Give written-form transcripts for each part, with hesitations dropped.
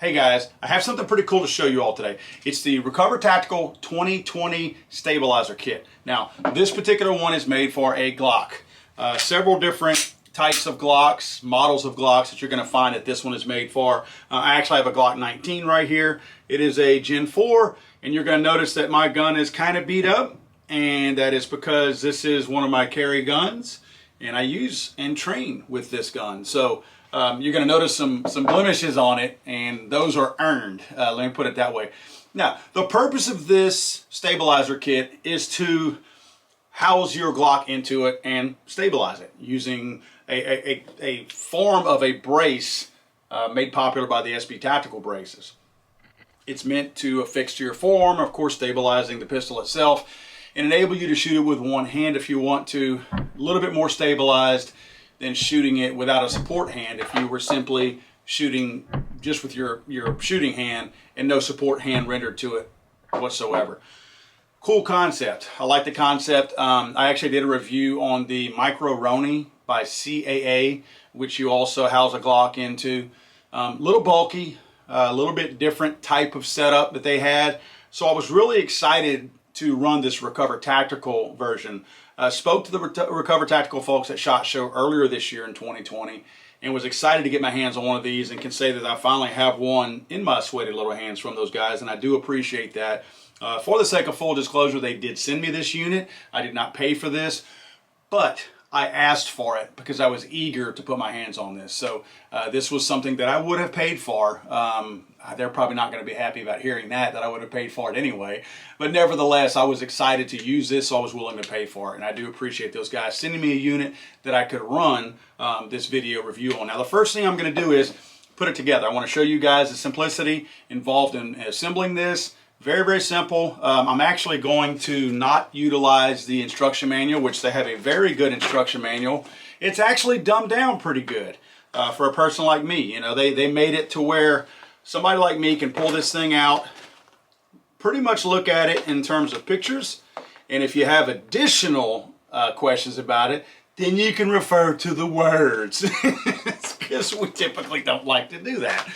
Hey guys, I have something pretty cool to show you all today. It's the Recover Tactical 2020 Stabilizer Kit. Now, this particular one is made for a Glock. Several different types of Glocks, models of Glocks that you're going to find that this one is made for. I actually have a Glock 19 right here. It is a Gen 4, and you're going to notice that my gun is kind of beat up, and that is because this is one of my carry guns, and I use and train with this gun. So you're going to notice some blemishes on it, and those are earned. Let me put it that way. Now, the purpose of this stabilizer kit is to house your Glock into it and stabilize it using a form of a brace made popular by the SB Tactical braces. It's meant to affix to your form, of course stabilizing the pistol itself, and enable you to shoot it with one hand if you want to, a little bit more stabilized than shooting it without a support hand if you were simply shooting just with your shooting hand and no support hand rendered to it whatsoever. Cool concept. I like the concept. I actually did a review on the Micro Roni by CAA, which you also house a Glock into. Little bulky, a little bit different type of setup that they had. So I was really excited to run this Recover Tactical version. Spoke to the Recover Tactical folks at SHOT Show earlier this year in 2020 and was excited to get my hands on one of these, and can say that I finally have one in my sweaty little hands from those guys, and I do appreciate that. For the sake of full disclosure, they did send me this unit. I did not pay for this, but I asked for it because I was eager to put my hands on this. So this was something that I would have paid for. They're probably not going to be happy about hearing that I would have paid for it anyway. But nevertheless, I was excited to use this, so I was willing to pay for it. And I do appreciate those guys sending me a unit that I could run this video review on. Now, the first thing I'm going to do is put it together. I want to show you guys the simplicity involved in assembling this. Very, very simple. I'm actually going to not utilize the instruction manual, which they have a very good instruction manual. It's actually dumbed down pretty good for a person like me. You know, they made it to where somebody like me can pull this thing out, pretty much look at it in terms of pictures, and if you have additional questions about it, then you can refer to the words, because we typically don't like to do that.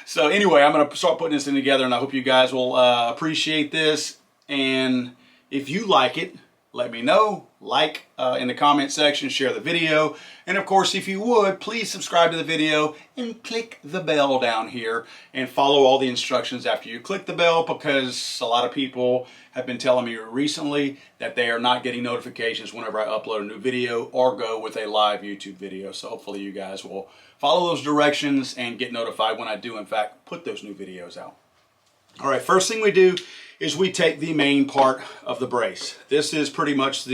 So anyway, I'm going to start putting this thing together, and I hope you guys will appreciate this. And if you like it, let me know. Like in the comment section, share the video. And of course, if you would, please subscribe to the video and click the bell down here and follow all the instructions after you click the bell, because a lot of people have been telling me recently that they are not getting notifications whenever I upload a new video or go with a live YouTube video. So hopefully you guys will follow those directions and get notified when I do in fact put those new videos out. All right, first thing we do is we take the main part of the brace. This is pretty much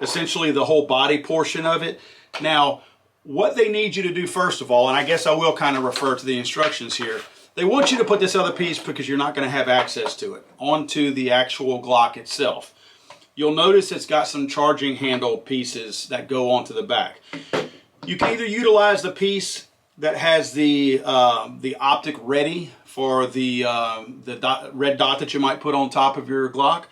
essentially the whole body portion of it. Now, what they need you to do first of all, and I guess I will kind of refer to the instructions here, they want you to put this other piece, because you're not going to have access to it, onto the actual Glock itself. You'll notice it's got some charging handle pieces that go onto the back. You can either utilize the piece that has the optic ready for the red dot that you might put on top of your Glock.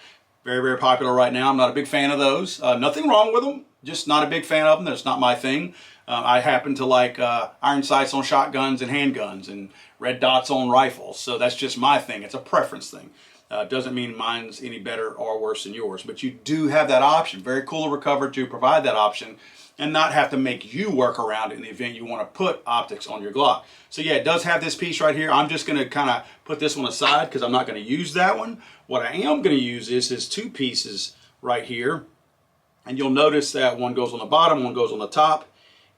Very, very popular right now. I'm not a big fan of those. Nothing wrong with them, just not a big fan of them. That's not my thing. I happen to like iron sights on shotguns and handguns and red dots on rifles. So that's just my thing. It's a preference thing. Doesn't mean mine's any better or worse than yours, but you do have that option. Very cool of Recover to provide that option and not have to make you work around it in the event you want to put optics on your Glock. So yeah, it does have this piece right here. I'm just going to kind of put this one aside because I'm not going to use that one. What I am going to use is two pieces right here. And you'll notice that one goes on the bottom, one goes on the top.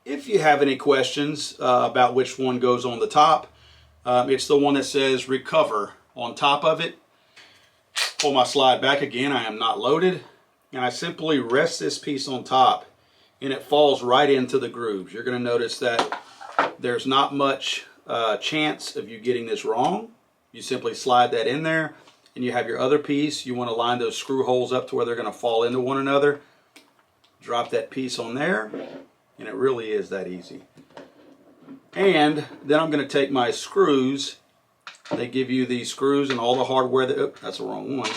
If you have any questions about which one goes on the top, it's the one that says Recover on top of it. Pull my slide back again. I am not loaded. And I simply rest this piece on top, and it falls right into the grooves. You're going to notice that there's not much chance of you getting this wrong. You simply slide that in there, and you have your other piece. You want to line those screw holes up to where they're going to fall into one another. Drop that piece on there, and it really is that easy. And then I'm going to take my screws. They give you these screws and all the hardware that's the wrong ones.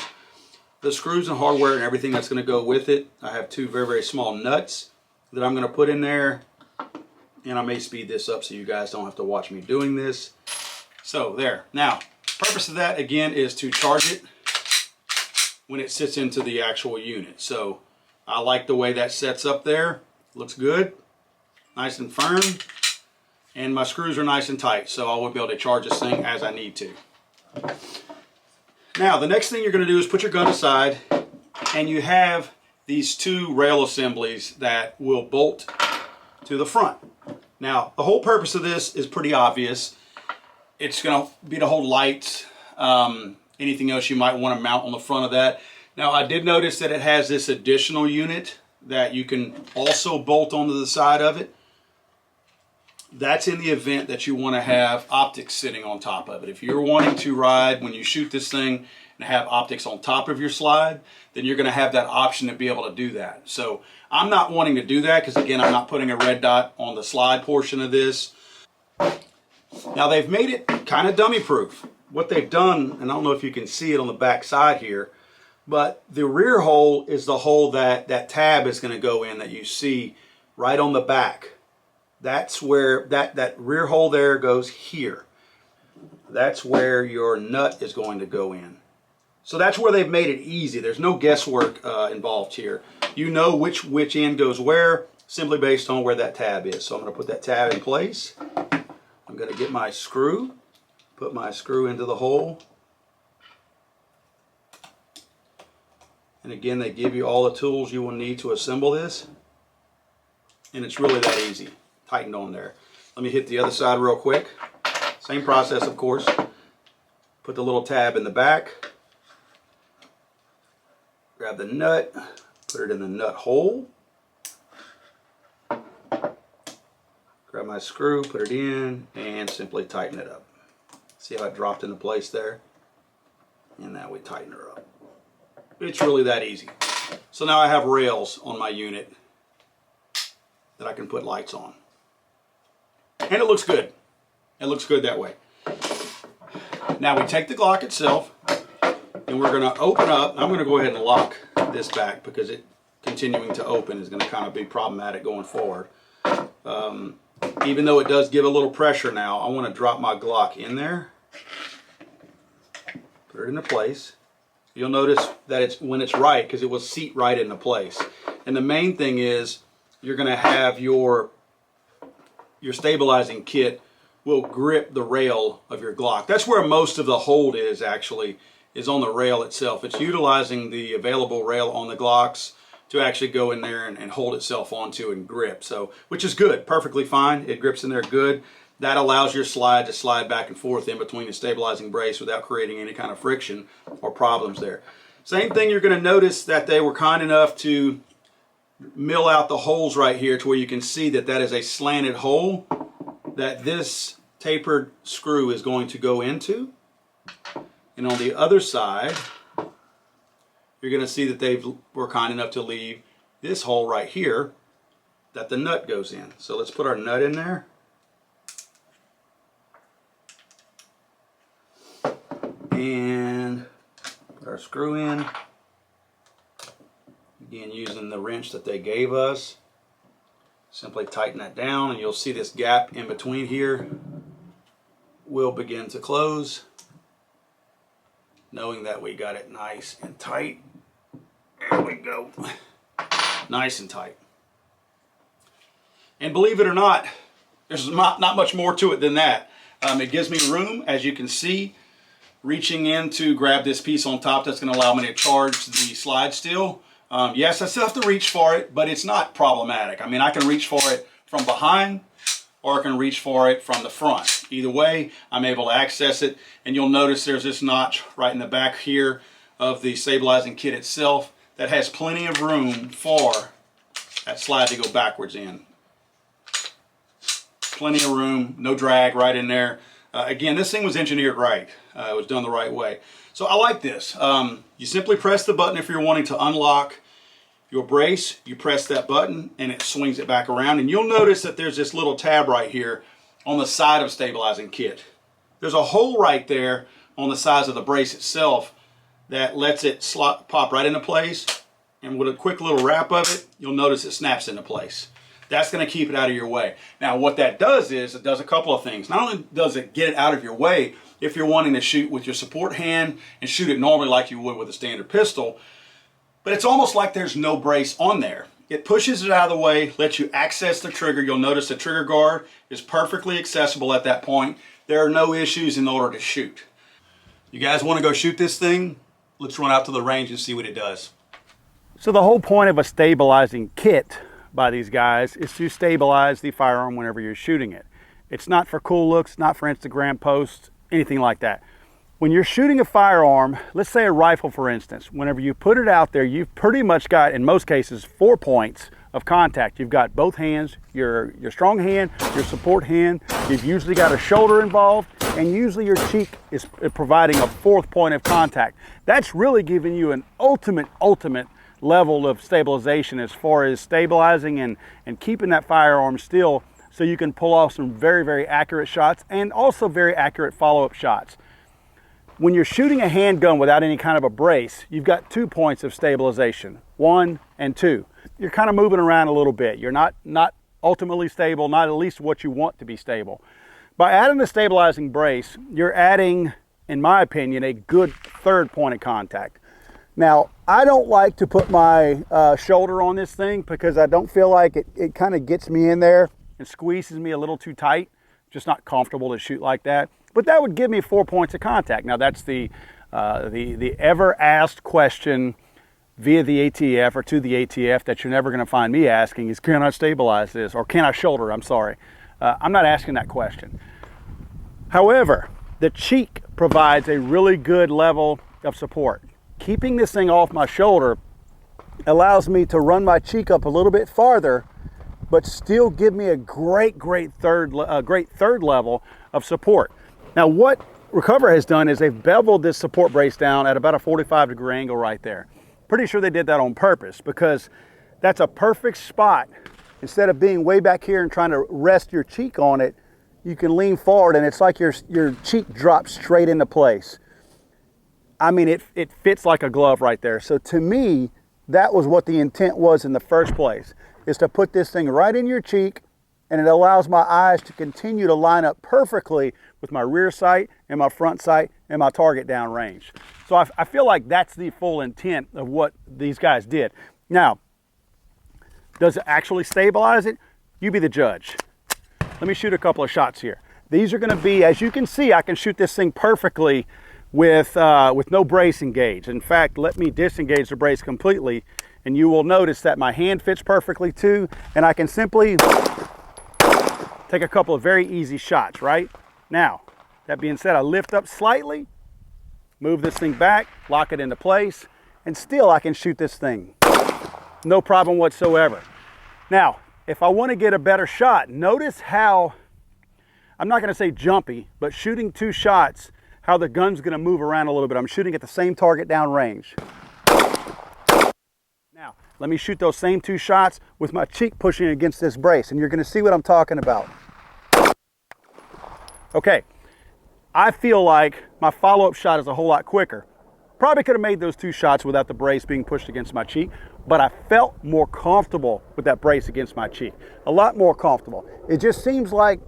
The screws and hardware and everything that's going to go with it. I have two very, very small nuts that I'm going to put in there, and I may speed this up so you guys don't have to watch me doing this. So there. Now, purpose of that again is to charge it when it sits into the actual unit. So I like the way that sets up there. Looks good, nice and firm, and my screws are nice and tight, so I will be able to charge this thing as I need to. Now the next thing you're going to do is put your gun aside, and you have these two rail assemblies that will bolt to the front. Now the whole purpose of this is pretty obvious. It's going to be to hold lights, anything else you might want to mount on the front of that. Now I did notice that it has this additional unit that you can also bolt onto the side of it. That's in the event that you want to have optics sitting on top of it. If you're wanting to ride when you shoot this thing and have optics on top of your slide, then you're going to have that option to be able to do that. So I'm not wanting to do that because, again, I'm not putting a red dot on the slide portion of this. Now they've made it kind of dummy proof. What they've done, and I don't know if you can see it on the back side here, but the rear hole is the hole that that tab is going to go in that you see right on the back. That's where that rear hole there goes here. That's where your nut is going to go in. So that's where they've made it easy. There's no guesswork involved here. You know which end goes where simply based on where that tab is. So I'm going to put that tab in place. I'm going to get my screw, put my screw into the hole. And again, they give you all the tools you will need to assemble this. And it's really that easy. Tightened on there. Let me hit the other side real quick. Same process, of course. Put the little tab in the back. Grab the nut. Put it in the nut hole. Grab my screw, put it in, and simply tighten it up. See how it dropped into place there? And now we tighten her up. It's really that easy. So now I have rails on my unit that I can put lights on. And it looks good. It looks good that way. Now we take the Glock itself and we're going to open up. I'm going to go ahead and lock this back because it continuing to open is going to kind of be problematic going forward. Even though it does give a little pressure now, I want to drop my Glock in there. Put it into place. You'll notice that it's when it's right because it will seat right into place. And the main thing is you're going to have your stabilizing kit will grip the rail of your Glock. That's where most of the hold is actually, is on the rail itself. It's utilizing the available rail on the Glocks to actually go in there and hold itself onto and grip. So, which is good, perfectly fine. It grips in there good. That allows your slide to slide back and forth in between the stabilizing brace without creating any kind of friction or problems there. Same thing, you're going to notice that they were kind enough to mill out the holes right here to where you can see that that is a slanted hole that this tapered screw is going to go into. And on the other side, you're going to see that they were kind enough to leave this hole right here that the nut goes in. So let's put our nut in there. And put our screw in. Again, using the wrench that they gave us. Simply tighten that down and you'll see this gap in between here will begin to close, knowing that we got it nice and tight. There we go. Nice and tight. And believe it or not, there's not much more to it than that. It gives me room, as you can see, reaching in to grab this piece on top that's going to allow me to charge the slide still. Yes, I still have to reach for it, but it's not problematic. I mean, I can reach for it from behind or I can reach for it from the front. Either way, I'm able to access it. And you'll notice there's this notch right in the back here of the stabilizing kit itself that has plenty of room for that slide to go backwards in. Plenty of room, no drag right in there. Again, this thing was engineered right. It was done the right way. So I like this. You simply press the button if you're wanting to unlock your brace. You press that button and it swings it back around. And you'll notice that there's this little tab right here on the side of stabilizing kit. There's a hole right there on the size of the brace itself that lets it pop right into place. And with a quick little wrap of it, you'll notice it snaps into place. That's going to keep it out of your way. Now what that does is it does a couple of things. Not only does it get it out of your way if you're wanting to shoot with your support hand and shoot it normally like you would with a standard pistol, but it's almost like there's no brace on there. It pushes it out of the way, lets you access the trigger. You'll notice the trigger guard is perfectly accessible at that point. There are no issues in order to shoot. You guys want to go shoot this thing? Let's run out to the range and see what it does. So the whole point of a stabilizing kit by these guys is to stabilize the firearm whenever you're shooting it. It's not for cool looks, not for Instagram posts, anything like that. When you're shooting a firearm, let's say a rifle for instance, whenever you put it out there, you've pretty much got, in most cases, 4 points of contact. You've got both hands, your strong hand, your support hand, you've usually got a shoulder involved, and usually your cheek is providing a 4th point of contact. That's really giving you an ultimate level of stabilization as far as stabilizing and keeping that firearm still so you can pull off some very accurate shots and also very accurate follow-up shots. When you're shooting a handgun without any kind of a brace, you've got 2 points of stabilization, 1 and 2. You're kind of moving around a little bit. You're not ultimately stable, not at least what you want to be stable. By adding the stabilizing brace, you're adding, in my opinion, a good 3rd point of contact. Now, I don't like to put my shoulder on this thing because I don't feel like it kind of gets me in there and squeezes me a little too tight. Just not comfortable to shoot like that. But that would give me 4 points of contact. Now that's the ever asked question via the ATF or to the ATF that you're never going to find me asking is, can I stabilize this? Or can I shoulder? I'm sorry. I'm not asking that question. However, the cheek provides a really good level of support. Keeping this thing off my shoulder allows me to run my cheek up a little bit farther, but still give me a great third level of support. Now what Recover has done is they've beveled this support brace down at about a 45-degree angle right there. Pretty sure they did that on purpose because that's a perfect spot. Instead of being way back here and trying to rest your cheek on it, you can lean forward and it's like your cheek drops straight into place. I mean, it fits like a glove right there. So to me, that was what the intent was in the first place, is to put this thing right in your cheek, and it allows my eyes to continue to line up perfectly with my rear sight and my front sight and my target down range. So I feel like that's the full intent of what these guys did. Now, does it actually stabilize it? You be the judge. Let me shoot a couple of shots here. These are gonna be, as you can see, I can shoot this thing perfectly with no brace engaged. In fact, let me disengage the brace completely, and you will notice that my hand fits perfectly too, and I can simply take a couple of very easy shots, right? Now, that being said, I lift up slightly, move this thing back, lock it into place, and still I can shoot this thing. No problem whatsoever. Now, if I want to get a better shot, notice how, I'm not going to say jumpy, but shooting 2 shots, how the gun's going to move around a little bit. I'm shooting at the same target down range. Now, let me shoot those same 2 shots with my cheek pushing against this brace, and you're going to see what I'm talking about. Okay, I feel like my follow-up shot is a whole lot quicker. Probably could have made those 2 shots without the brace being pushed against my cheek, but I felt more comfortable with that brace against my cheek. A lot more comfortable. It just seems like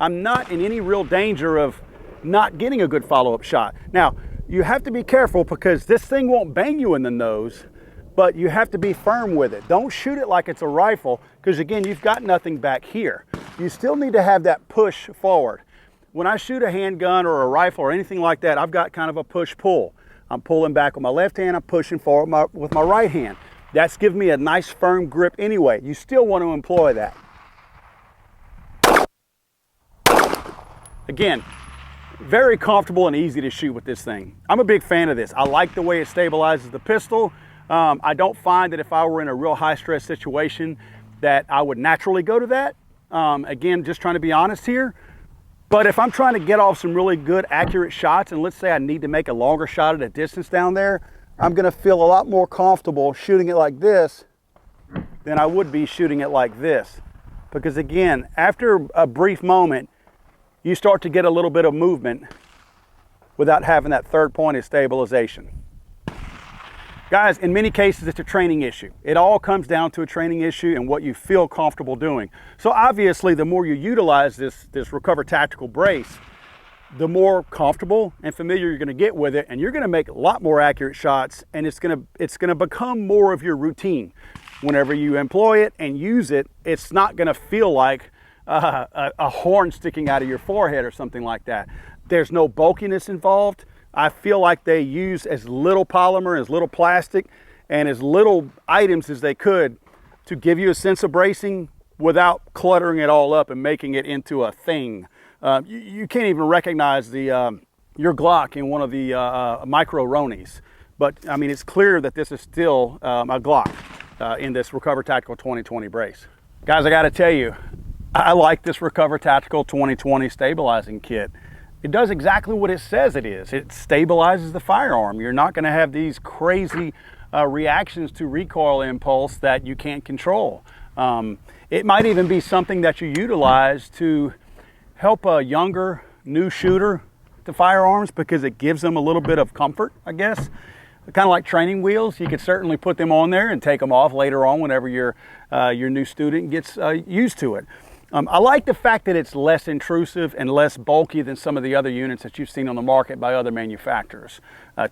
I'm not in any real danger of not getting a good follow-up shot. Now, you have to be careful because this thing won't bang you in the nose, but you have to be firm with it. Don't shoot it like it's a rifle because, again, you've got nothing back here. You still need to have that push forward. When I shoot a handgun or a rifle or anything like that, I've got kind of a push-pull. I'm pulling back with my left hand, I'm pushing forward with my right hand. That's giving me a nice firm grip anyway. You still want to employ that. Again, very comfortable and easy to shoot with this thing. I'm a big fan of this. I like the way it stabilizes the pistol. I don't find that if I were in a real high stress situation that I would naturally go to that. Again, just trying to be honest here. But if I'm trying to get off some really good, accurate shots, and let's say I need to make a longer shot at a distance down there, I'm gonna feel a lot more comfortable shooting it like this than I would be shooting it like this. Because again, after a brief moment, you start to get a little bit of movement without having that 3rd point of stabilization. Guys, in many cases, it's a training issue. It all comes down to a training issue and what you feel comfortable doing. So obviously, the more you utilize this Recover Tactical brace, the more comfortable and familiar you're gonna get with it, and you're gonna make a lot more accurate shots, and it's gonna become more of your routine. Whenever you employ it and use it, it's not gonna feel like a horn sticking out of your forehead or something like that. There's no bulkiness involved. I feel like they use as little polymer, as little plastic, and as little items as they could to give you a sense of bracing without cluttering it all up and making it into a thing. You can't even recognize your Glock in one of the micro Ronies. But I mean, it's clear that this is still a Glock in this Recover Tactical 2020 brace. Guys, I gotta tell you, I like this Recover Tactical 2020 stabilizing kit. It does exactly what it says it is. It stabilizes the firearm. You're not going to have these crazy reactions to recoil impulse that you can't control. It might even be something that you utilize to help a younger, new shooter to firearms because it gives them a little bit of comfort, I guess. Kind of like training wheels. You could certainly put them on there and take them off later on whenever your new student gets used to it. I like the fact that it's less intrusive and less bulky than some of the other units that you've seen on the market by other manufacturers.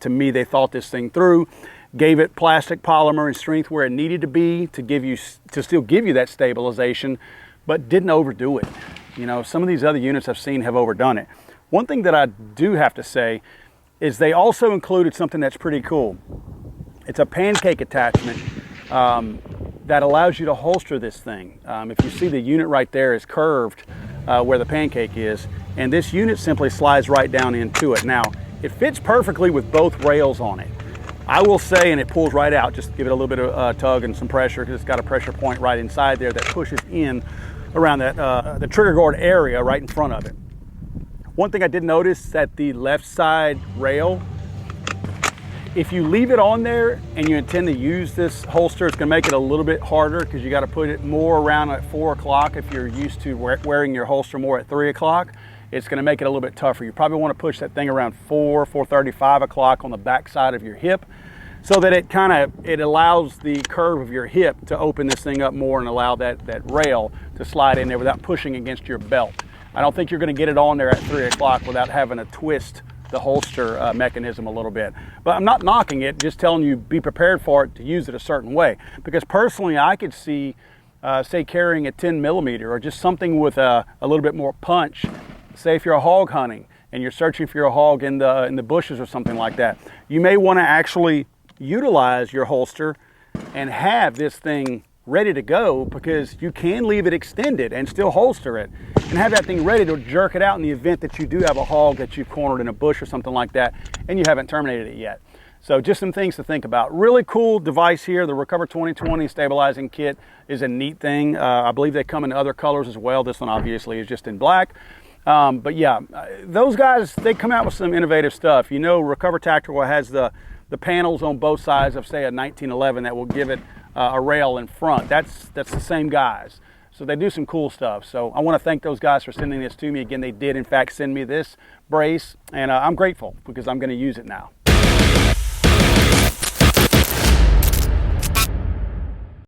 To me, they thought this thing through, gave it plastic, polymer, and strength where it needed to be to still give you that stabilization, but didn't overdo it. You know, some of these other units I've seen have overdone it. One thing that I do have to say is they also included something that's pretty cool. It's a pancake attachment that allows you to holster this thing. If you see, the unit right there is curved where the pancake is, and this unit simply slides right down into it. Now, it fits perfectly with both rails on it. I will say, and it pulls right out, just give it a little bit of tug and some pressure because it's got a pressure point right inside there that pushes in around that the trigger guard area right in front of it. One thing I did notice that the left side rail, if you leave it on there and you intend to use this holster, it's gonna make it a little bit harder because you gotta put it more around at 4 o'clock if you're used to wearing your holster more at 3 o'clock. It's gonna make it a little bit tougher. You probably wanna push that thing around 4:30, 5 o'clock on the back side of your hip so that it allows the curve of your hip to open this thing up more and allow that rail to slide in there without pushing against your belt. I don't think you're gonna get it on there at 3 o'clock without having to twist the holster mechanism a little bit. But I'm not knocking it, just telling you be prepared for it to use it a certain way. Because personally, I could see, say, carrying a 10 millimeter or just something with a little bit more punch. Say if you're hog hunting and you're searching for your hog in the bushes or something like that, you may want to actually utilize your holster and have this thing ready to go because you can leave it extended and still holster it and have that thing ready to jerk it out in the event that you do have a hog that you've cornered in a bush or something like that and you haven't terminated it yet. So just some things to think about. Really cool device here. The Recover 2020 stabilizing kit is a neat thing. I believe they come in other colors as well. This one obviously is just in black. But yeah, those guys, they come out with some innovative stuff. You know, Recover Tactical has the panels on both sides of, say, a 1911 that will give it a rail in front. That's the same guys. So they do some cool stuff. So I want to thank those guys for sending this to me. Again, they did in fact send me this brace, and I'm grateful because I'm going to use it now.